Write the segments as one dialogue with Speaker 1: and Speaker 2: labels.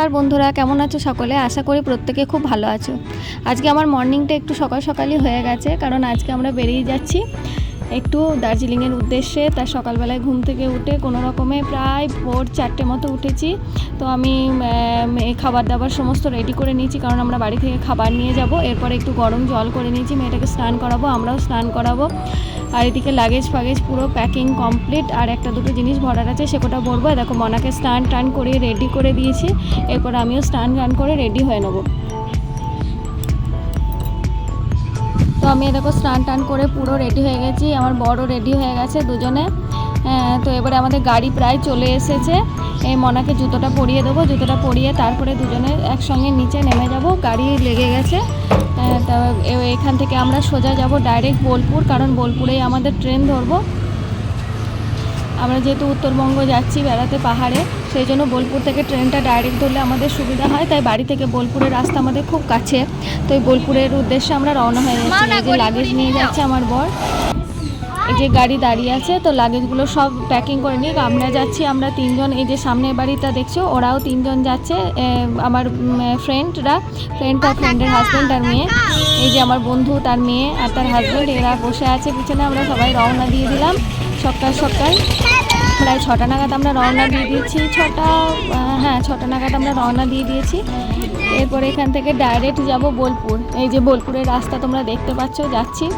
Speaker 1: নমস্কার বন্ধুরা, কেমন আছো সকলে? আশা করি প্রত্যেকে খুব ভালো আছো। আজকে আমার মর্নিংটা একটু সকাল সকালই হয়ে গেছে, কারণ আজকে আমরা বেরিয়ে যাচ্ছি একটু দার্জিলিংয়ের উদ্দেশ্যে। তার সকালবেলায় ঘুম থেকে উঠে কোনো রকমে প্রায় ভোর 4টে মতো উঠেছি। তো আমি খাবার দাবার সমস্ত রেডি করে নিয়েছি, কারণ আমরা বাড়ি থেকে খাবার নিয়ে যাব। এরপরে একটু গরম জল করে নিয়েছি, মেয়েটাকে স্নান করাবো, আমরাও স্নান করাবো। আর এদিকে লাগেজ ফাগেজ পুরো প্যাকিং কমপ্লিট, আর একটা দুটো জিনিস ভরার আছে সেটা ভরবো। দেখো মনাকে স্নান টান করে রেডি করে দিয়েছি, এরপর আমিও স্নান টান করে রেডি হয়ে নেবো। তো আমি দেখো স্নান টান করে পুরো রেডি হয়ে গেছি, আমার বড় রেডি হয়ে গেছে দুজনে। তো এবারে আমাদের গাড়ি প্রায় চলে এসেছে। এই মনাকে জুতোটা পরিয়ে দেবো, জুতোটা পরিয়ে তারপরে দুজনে একসঙ্গে নিচে নেমে যাব। গাড়ি লেগে গেছে। তা এখান থেকে আমরা সোজা যাব ডাইরেক্ট বোলপুর, কারণ বোলপুরেই আমাদের ট্রেন ধরবো। আমরা যেহেতু উত্তরবঙ্গ যাচ্ছি বেড়াতে পাহাড়ে, সেই জন্য বোলপুর থেকে ট্রেনটা ডাইরেক্ট ধরলে আমাদের সুবিধা হয়। তাই বাড়ি থেকে বোলপুরের রাস্তা আমাদের খুব কাছে, তো এই বোলপুরের উদ্দেশ্যে আমরা রওনা হয়ে যাচ্ছি। এই যে লাগেজ নিয়ে যাচ্ছে আমার বর, এই যে গাড়ি দাঁড়িয়ে আছে। তো লাগেজগুলো সব প্যাকিং করে নিই। আমরা যাচ্ছি আমরা তিনজন, এই যে সামনের বাড়িটা দেখছো ওরাও তিনজন যাচ্ছে, আমার ফ্রেন্ড আর ফ্রেন্ডের হাজব্যান্ড আর মেয়ে। এই যে আমার বন্ধু তার মেয়ে আর তার হাজব্যান্ড, এরা বসে আছে পিছনে। আমরা সবাই রওনা দিয়ে দিলাম সকাল সকাল, প্রায় 6টা নাগাদ আমরা রওনা দিয়ে দিয়েছি। 6টা নাগাদ আমরা রওনা দিয়ে দিয়েছি। এরপরে এখান থেকে ডাইরেক্ট যাব বোলপুর। এই যে বোলপুরের রাস্তা তোমরা দেখতে পাচ্ছ, যাচ্ছি।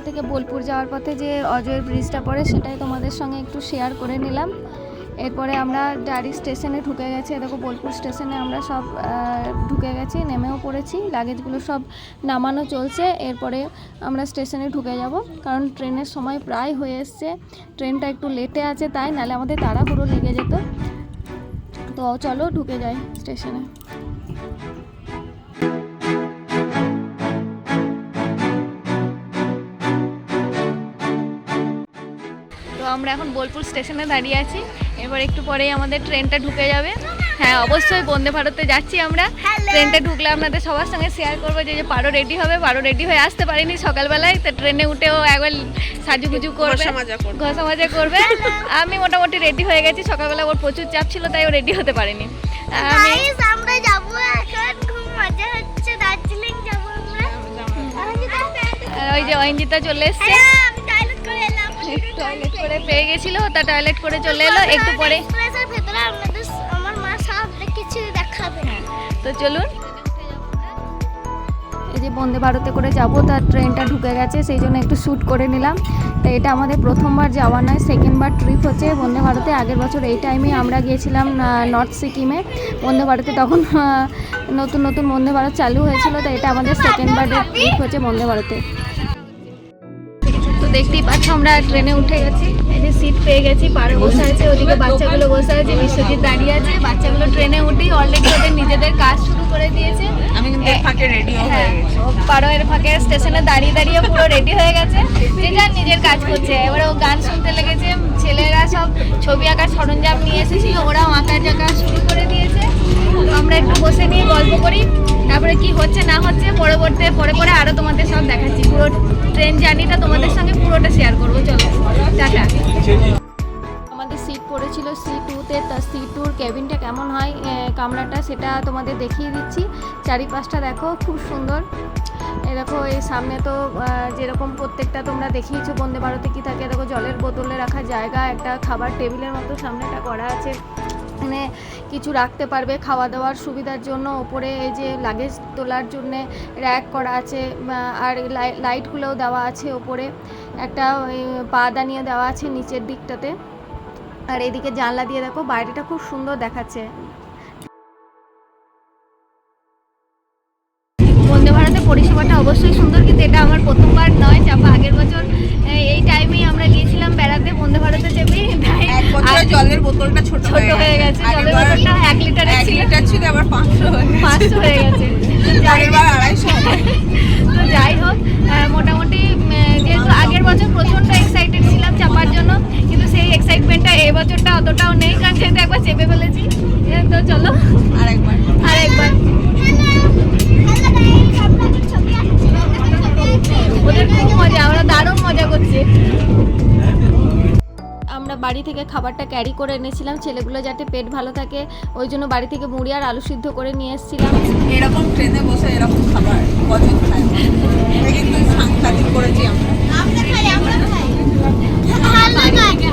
Speaker 1: থেকে বোলপুর যাওয়ার পথে যে অজয়ের ব্রিজটা পড়ে সেটাই তোমাদের সঙ্গে একটু শেয়ার করে নিলাম। এরপরে আমরা ডাইরেক্ট স্টেশনে ঢুকে গেছি। দেখো বোলপুর স্টেশনে আমরা সব ঢুকে গেছি, নেমেও পড়েছি, লাগেজগুলো সব নামানো চলছে। এরপরে আমরা স্টেশনে ঢুকে যাব, কারণ ট্রেনের সময় প্রায় হয়ে এসছে। ট্রেনটা একটু লেটে আছে, তাই নাহলে আমাদের তাড়াহুড়ো লেগে যেত। তো চলো ঢুকে যাই স্টেশনে। আমরা এখন বোলপুর স্টেশনে দাঁড়িয়ে আছি। এবার একটু পরেই আমাদের ট্রেনটা ঢুকে যাবে। হ্যাঁ, অবশ্যই বন্দে ভারতে যাচ্ছি আমরা। ট্রেনটা ঢুকলে আপনাদের সবার সঙ্গে শেয়ার করবো যে পারো রেডি হবে। পারো রেডি হয়ে আসতে পারিনি সকালবেলায়, তো ট্রেনে উঠেও একবার সাজুগুজু করবে, ঘষা মাজা করবে। আমি মোটামুটি রেডি হয়ে গেছি। সকালবেলা ওর প্রচুর চাপ ছিল, তাই ও রেডি হতে পারেনি।
Speaker 2: আমরা যাবো এখন, খুব মজা হচ্ছে, দার্জিলিং যাবো আমরা।
Speaker 1: ওই যে অঞ্জিতা চলে এসছে, টয়লেট করে পেয়ে গেছিল, তা টয়লেট করে চলে এলো একটু পরে।
Speaker 2: আমার মা সব কিছু দেখাবে,
Speaker 1: তো চলুন। এই যে বন্দে ভারতে করে যাব, তার ট্রেনটা ঢুকে গেছে, সেই জন্য একটু শ্যুট করে নিলাম। তো এটা আমাদের প্রথমবার যাওয়া নয়, সেকেন্ডবার ট্রিপ হচ্ছে বন্দে ভারতে। আগের বছর এই টাইমে আমরা গিয়েছিলাম নর্থ সিকিমে বন্দে ভারতে, তখন নতুন নতুন বন্দে ভারত চালু হয়েছিল। তো এটা আমাদের সেকেন্ডবারের ট্রিপ হচ্ছে বন্দে ভারতে। তো দেখতেই পাচ্ছ আমরা ট্রেনে উঠে গেছি, এই যে সিট পেয়ে গেছি, পাড়ে বসে আছে, ওদিকে বাচ্চাগুলো বসে আছে, বিশ্বজিৎ দাঁড়িয়ে আছে। বাচ্চাগুলো ট্রেনে উঠেই অলরেডি ওদের নিজেদের কাজ শুরু করে দিয়েছে। আমি কিন্তু ফাঁকে রেডি হয়ে গেছি, পাড়ের ফাঁকে স্টেশনে দাঁড়িয়ে দাঁড়িয়ে পুরো রেডি হয়ে গেছে, যে যার নিজের কাজ করছে। এবারে ও গান শুনতে লেগেছে। ছেলেরা সব ছবি আঁকার সরঞ্জাম নিয়ে এসেছিল, ওরাও আঁকা টাকা শুরু করে দিয়েছে। আমরা একটু বসে নিয়ে গল্প করি, তারপরে কি হচ্ছে না হচ্ছে পরে আরো তোমাদের সব দেখাচ্ছি। পুরো ট্রেন জার্নিটা তোমাদের সঙ্গে পুরোটা শেয়ার করবো। চলো টাটা। আমাদের সিট পড়েছিল C2-তে, তা C2-র কেবিনটা কেমন হয়, কামরাটা, সেটা তোমাদের দেখিয়ে দিচ্ছি। চারিপাশটা দেখো খুব সুন্দর। দেখো এই সামনে তো যেরকম প্রত্যেকটা তোমরা দেখিয়েছো বন্দে ভারতে কি থাকে, দেখো জলের বোতলে রাখার জায়গা, একটা খাবার টেবিলের মতো সামনেটা করা আছে, মানে কিছু রাখতে পারবে খাওয়া দাওয়ার সুবিধার জন্য। ওপরে এই যে লাগেজ তোলার জন্যে র্যাক করা আছে, আর লাইটগুলোও দেওয়া আছে। ওপরে একটা পাদানিও দেওয়া আছে নিচের দিকটাতে। আর এদিকে জানলা দিয়ে দেখো বাইরেটা খুব সুন্দর দেখাচ্ছে। বন্দে ভারতের পরিষেবাটা অবশ্যই সুন্দর, কিন্তু এটা আমার প্রথমবার নয় চাপা। আগের বছর এই টাইমেই আমরা গিয়েছিলাম বেড়াতে বন্দে ভারতে চেপে, তাই
Speaker 3: জলের বোতলটা ছোট
Speaker 1: হয়ে গেছে। জলের বোতলটা 1 লিটারের ছিল,
Speaker 3: আবার 500
Speaker 1: হয়ে গেছে। তো যাই হোক, মোটামুটি যেহেতু আগের বছর প্রচণ্ড এক্সাইটেড ছিলাম চাপার জন্য, কিন্তু সেই এক্সাইটমেন্টটা এবছরটা অতটাও নেই, কারণ যেহেতু একবার চেপে ফেলেছি। তো চলো আরেকবার। ওদের খুব মজা, ওরা দারুণ মজা করছে। আমরা বাড়ি থেকে খাবারটা ক্যারি করে এনেছিলাম, ছেলেগুলো যাতে পেট ভালো থাকে ওই জন্য বাড়ি থেকে মুড়ি আর আলু সিদ্ধ করে নিয়ে এসেছিলাম।
Speaker 3: এরকম ট্রেনে বসে এরকম খাবার কজন খায়? এটা কিন্তু সাংঘাতিক করেছি আমরা।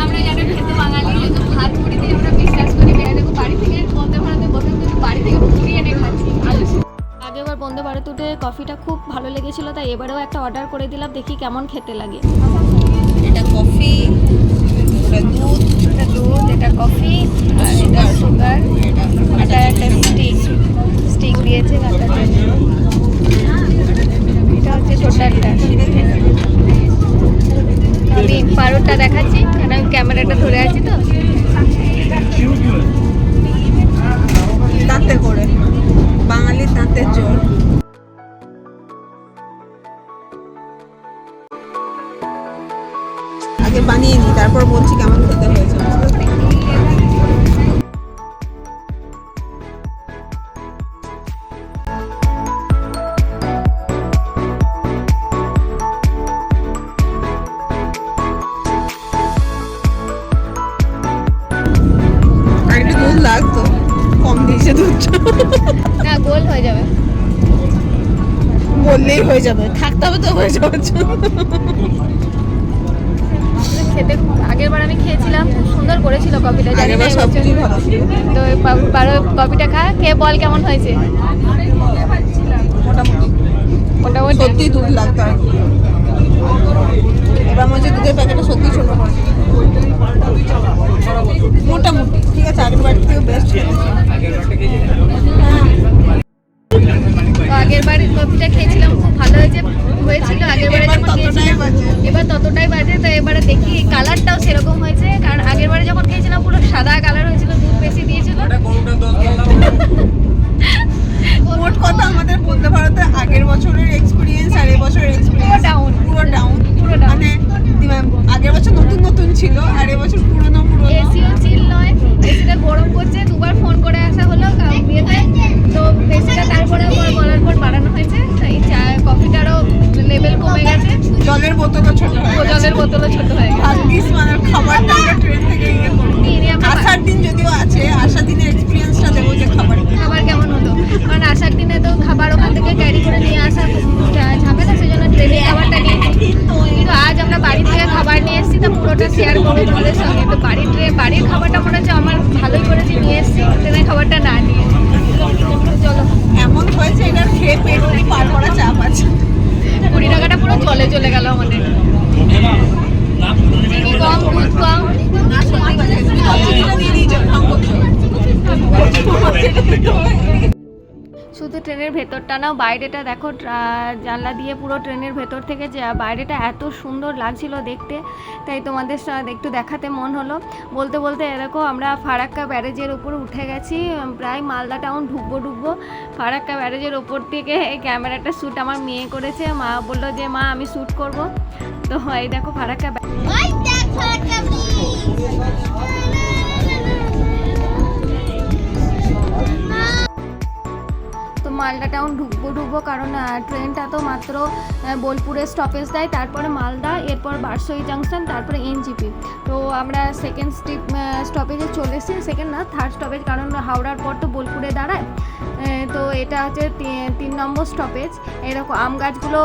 Speaker 1: আমরা যারা খেতে বাঙালি, যেহেতু ভাত মুড়ি দিয়ে আমরা বিশ্বাস করি, দেখো বাড়ি থেকে বন্দে ভারতে বসে কিন্তু বাড়ি থেকে মুড়ি এনে খাচ্ছি আলু সিদ্ধ। আগেবার বন্দে ভারত উঠে কফিটা খুব ভালো লেগেছিল, তাই এবারেও একটা অর্ডার করে দিলাম, দেখি কেমন খেতে লাগে।
Speaker 3: এটা কফি, এটা দুধ,
Speaker 1: এটা কফি, আর এটা সুগার, এটা একটা স্টিক দিয়েছে কাটার জন্য। এটা হচ্ছে টোটালটা। আমি পারোটা দেখাচ্ছি, কারণ আমি ক্যামেরাটা ধরে আছি তো।
Speaker 3: দাঁতে করে, বাঙালির দাঁতের জোর। আগে বানিয়ে নি, তারপর বলছি কেমন খেতে হয়েছে। আর একটু দুধ লাগতো, কম দিয়েছে দুধটা।
Speaker 1: না, গোল হয়ে যাবে,
Speaker 3: বললেই হয়ে যাবে, থাকতে হবে তো হয়ে যাওয়ার জন্য।
Speaker 1: খেতে আগের বার আমি খেয়েছিলাম, খুব সুন্দর করেছিল কফিটা, জানি না
Speaker 3: আগেরবার
Speaker 1: এবছর।
Speaker 3: সবকিছুই ভালো ছিল।
Speaker 1: তো বারো কফিটা খেয়ে বল কেমন হয়েছে।
Speaker 3: মোটামুটি
Speaker 1: মোটামুটি
Speaker 3: সত্যি দুধ লাগতো আর কি। এবার মনে হচ্ছে দুধের প্যাকেটটা সত্যি ছোট করে। মোটামুটি ঠিক আছে, আগের বাড়ির থেকে বেস্ট খেয়েছি।
Speaker 1: তো আগের বারের কফিটা খেয়েছিলাম, খুব ভালো হয়েছিল আগের বারে
Speaker 3: এবার
Speaker 1: যখন
Speaker 3: ততটাই
Speaker 1: খেয়েছিলাম।
Speaker 3: বাজে।
Speaker 1: এবার ততটাই বাজে। তো এবারে দেখি কালারটাও সেরকম হয়েছে, কারণ আগের বারে যখন খেয়েছিলাম পুরো সাদা কালার হয়েছিল, দুধ বেশি দিয়েছিল।
Speaker 3: মোট কথা আমাদের বলতে ভারতের আগের বছরের এক্সপিরিয়েন্স আর এবছরের এক্সপিরিয়েন্স পুরো ডাউন। মানে আগের বছর নতুন নতুন ছিল, আর এবছর পুরনো।
Speaker 1: এসিও চিল নয়, এসিটা গরম করছে, দুবার ফোন করে আসা হলো বিয়েতে। তো এসিটা তারপরে বলার পর বাড়ানো হয়েছে, তাই কফিটারও লেভেল কমে গেছে।
Speaker 3: জলের বোতলও ছোট হয়ে গেছে।
Speaker 1: জলের বোতলও ছোট হয়ে গেছে।
Speaker 3: ভাগ্যিস মানে খাবারটা আমরা ট্রেন থেকে করবো। আসার দিন যদিও আছে, আসার দিনের এক্সপিরিয়েন্সটা দেবো যে খাবার
Speaker 1: কেমন হলো, কারণ আসার দিনে তো খাবার ওখান থেকে ক্যারি করে নিয়ে আসা ঝামেলা, সেই জন্য ট্রেনে খাবারটা নিয়েছি। কিন্তু আজ আমরা বাড়ি থেকে খাবার নিয়ে এসেছি, তো পুরোটা শেয়ার করবো তোমাদের সঙ্গে। তো বাড়ির খাবারটা মনে হচ্ছে আমার ভালোই করেছি, নিয়ে এসেছি, ট্রেনের খাবারটা না নিয়ে। চলো,
Speaker 3: এমন হয়েছে এটা খেয়ে পেট পার করা চাপ আছে।
Speaker 1: 20 টাকাটা পুরো জলে চলে গেল আমাদের। চিনি কম, দুধ কম। শুধু ট্রেনের ভেতরটা না, বাইরেটা দেখো, জানলা দিয়ে পুরো ট্রেনের ভেতর থেকে যে বাইরেটা এত সুন্দর লাগছিল দেখতে, তাই তোমাদের সাথে একটু দেখাতে মন হলো। বলতে বলতে এরকম আমরা ফারাক্কা ব্যারেজের উপর উঠে গেছি, প্রায় মালদা টাউন ঢুকবো। ফারাক্কা ব্যারেজের ওপর থেকে ক্যামেরাটা শ্যুট আমার মেয়ে করেছে, মা বললো যে মা আমি শ্যুট করব। তো এই দেখো ফারাক্কা। মালদা টাউন ঢুকবো, কারণ ট্রেনটা তো মাত্র বোলপুরে স্টপেজ দেয়, তারপরে মালদা, এরপর বারসই জাংশন, তারপরে এনজিপি। তো আমরা সেকেন্ড স্টপেজে চলে এসেছি, সেকেন্ড না থার্ড স্টপেজ, কারণ হাওড়ার পর তো বোলপুরে দাঁড়ায়। তো এটা হচ্ছে 3 নম্বর স্টপেজ। এরকম আম গাছগুলো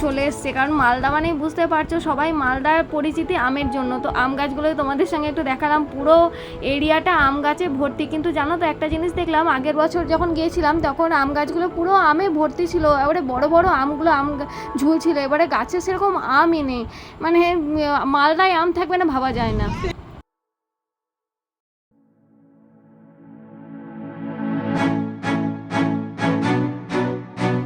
Speaker 1: চলে এসছে, কারণ মালদা মানেই বুঝতে পারছো সবাই, মালদার পরিচিতি আমের জন্য। তো আম গাছগুলো তোমাদের সঙ্গে একটু দেখালাম, পুরো এরিয়াটা আম গাছে ভর্তি। কিন্তু জানো তো একটা জিনিস দেখলাম, আগের বছর যখন গিয়েছিলাম তখন আম গাছগুলো পুরো আমে ভর্তি ছিল, এবারে বড় বড় আমগুলো ঝুলছিল, এবারে গাছে সেরকম আমই নেই। মানে মালদায় আম থাকবে না ভাবা যায় না।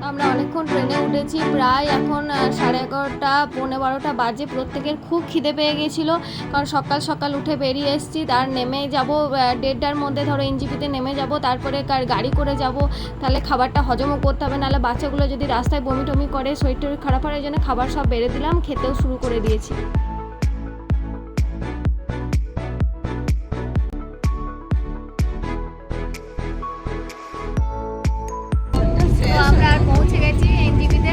Speaker 1: আমরা অনেকক্ষণ ট্রেনে উঠেছি, প্রায় এখন 11:30 পৌনে 12টা বাজে। প্রত্যেকের খুব খিদে পেয়ে গেছিলো, কারণ সকাল সকাল উঠে বেরিয়ে এসেছি। তার নেমে যাব 1:30টার মধ্যে ধরো এনজিপিতে নেমে যাব, তারপরে গাড়ি করে যাব, তাহলে খাবারটা হজমও করতে হবে, নাহলে বাচ্চাগুলো যদি রাস্তায় বমি টমি করে শরীর টরীর খারাপ হওয়ার জন্য খাবার সব বেড়ে দিলাম, খেতেও শুরু করে দিয়েছি। তো আমরা আর পৌঁছে গেছি এনজিপিতে,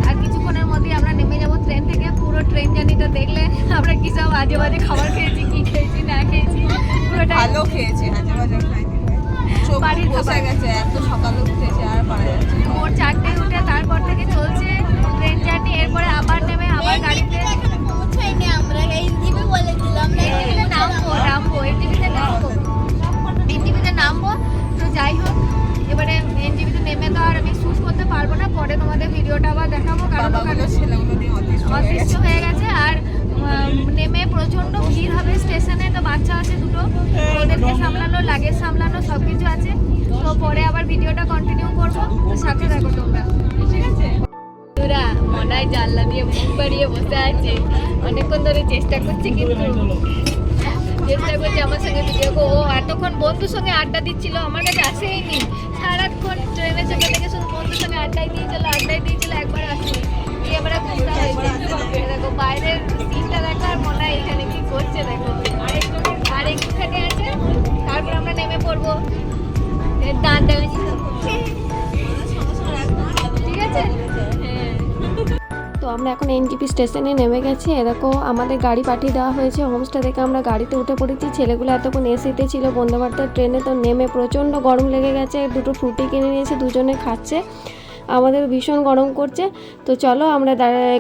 Speaker 1: আর কিছুক্ষণের মধ্যেই আমরা নেমে যাব ট্রেন থেকে। পুরো ট্রেন জার্নিটা দেখলে আমরা কি সব আজে বাজে খাবার খেয়েছি, কি খেয়েছি না খেয়েছি, পুরোটা
Speaker 3: ভালো খেয়েছে, হাজার হাজার খাইনি। চোখ
Speaker 1: বাড়ির
Speaker 3: বসে
Speaker 1: খাবার।
Speaker 3: গেছে, এত সকালে উঠেছে আর পারা যাচ্ছে না।
Speaker 1: ভোর 4টায় উঠে তারপর থেকে চলছে ট্রেন জার্নি। এরপরে আবার নেমে আবার গাড়িতে
Speaker 2: এখানে পৌঁছাইনি আমরা, এনজিপি বলেছিলাম
Speaker 1: এনজিপিতে নামবো এনজিপিতে নামবো। তো যাই হোক, এবারে এনজিপিতে নেমে তো আর আমি শ্যুট করতে পারবো না, পরে তোমাদের ভিডিওটা আবার দেখাবো, কারণ ওখানে
Speaker 3: বাবাগুলো ছেলেগুলো নিয়ে অতিষ্ঠ হয়ে
Speaker 1: অতিষ্ঠ
Speaker 3: গেছে।
Speaker 1: হয়ে গেছে। আর নেমে প্রচণ্ড ভিড় হবে স্টেশনে, তো বাচ্চা আছে দুটো, ওদেরকে সামলানো, লাগেজ সামলানো, সব কিছু আছে। তো পরে আবার ভিডিওটা কন্টিনিউ করবো, তো সাথে থাকো তোমরা, ঠিক আছে? তোরা মনায় জানলা দিয়ে মুখ বাড়িয়ে বসে আছে, অনেকক্ষণ ধরে চেষ্টা করছে, কিন্তু চেষ্টা করছে আমার সঙ্গে ভিডিও। ও এতক্ষণ বন্ধুর সঙ্গে আড্ডা দিচ্ছিল, আমার কাছে আসেইনি। সারাক্ষণ ট্রেনে চেপে থেকে শুধু বন্ধুর সঙ্গে আড্ডাই দিয়েছিল, একবার আসেনি। এবারে ঘুরতে হয়েছে। দেখো বাইরের সিনটা দেখো, আর মনে হয় এখানে কি করছে দেখো। আরেকখানে আছে, তারপর আমরা নেমে পড়বো। দাঁত দেখাচ্ছি, ঠিক আছে? হ্যাঁ। তো আমরা এখন এনজিপি স্টেশনে নেমে গেছি। এরকম আমাদের গাড়ি পাঠিয়ে দেওয়া হয়েছে হোমস্টে থেকে, আমরা গাড়িতে উঠে পড়েছি। ছেলেগুলো এতক্ষণ এসিতে ছিল বন্দে ভারতের ট্রেনে, তো নেমে প্রচণ্ড গরম লেগে গেছে। দুটো ফ্রুটি কিনে নিয়েছে, দুজনে খাচ্ছে, আমাদের ভীষণ গরম করছে। তো চলো আমরা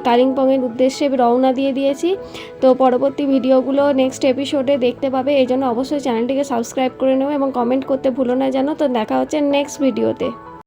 Speaker 1: কালিম্পংয়ের উদ্দেশ্যে রওনা দিয়ে দিয়েছি। তো পরবর্তী ভিডিওগুলো নেক্সট এপিসোডে দেখতে পাবে, এই জন্য অবশ্যই চ্যানেলটিকে সাবস্ক্রাইব করে নেবে এবং কমেন্ট করতে ভুলো না যেন। তো দেখা হচ্ছে নেক্সট ভিডিওতে।